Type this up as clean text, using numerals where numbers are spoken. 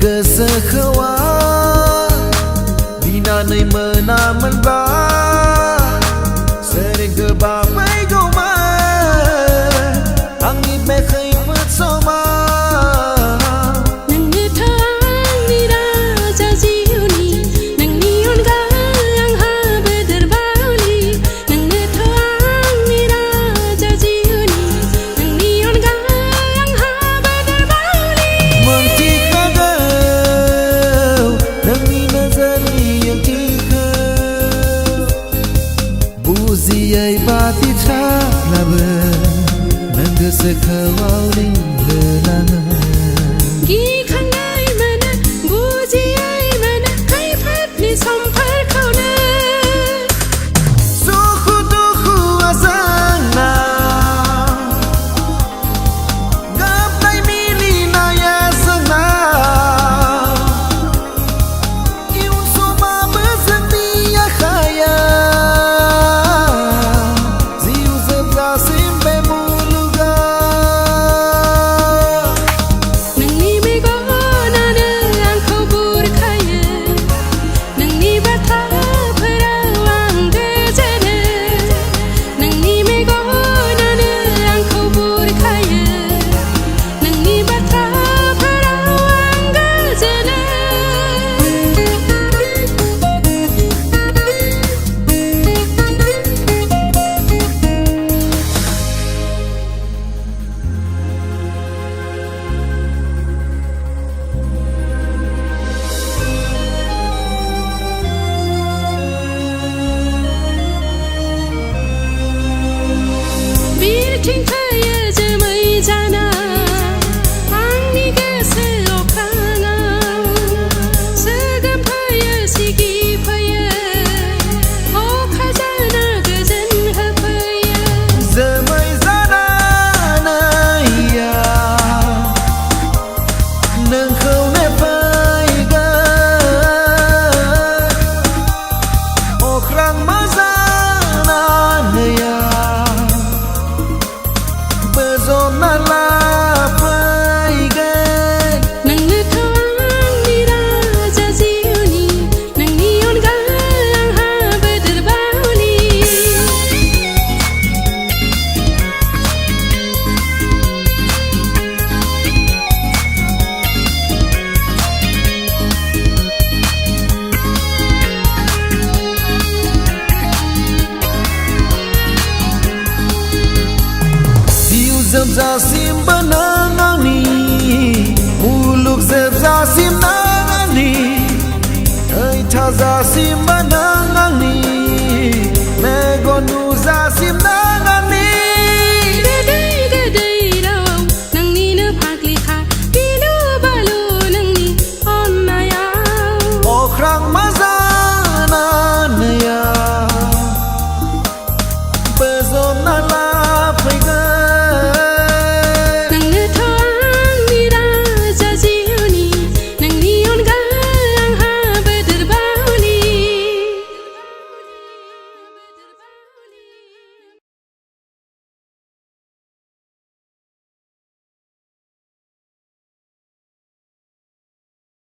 Kesehawa Bina nai menaman ba Sering kebabai goma Angin mekai bersama Nang ngetang ni raja ziuni Nang nion gang ha berderbauli Nang ngetang ni raja ziuni Nang nion gang ha berderbauli Buziai bati chalaba Nangga sekawau linggelana Gi khangai mana buziai mana kai phat ni sampar khauna Suku duku asana Gapai mili naya sana Iun soma bersetia kaya Cinta jemai jana Angni gese okana Segam paya sigi paya Oh khajana gajan hapaya Jemai jana naya Nang kau nepai ga Okrang mazana naya Bezona la paigan Nang ngetang ni raja ziuni Nang nion gang ha berderbauli Zasim benangani Muluk zasim nangani Ei ta zasim benangani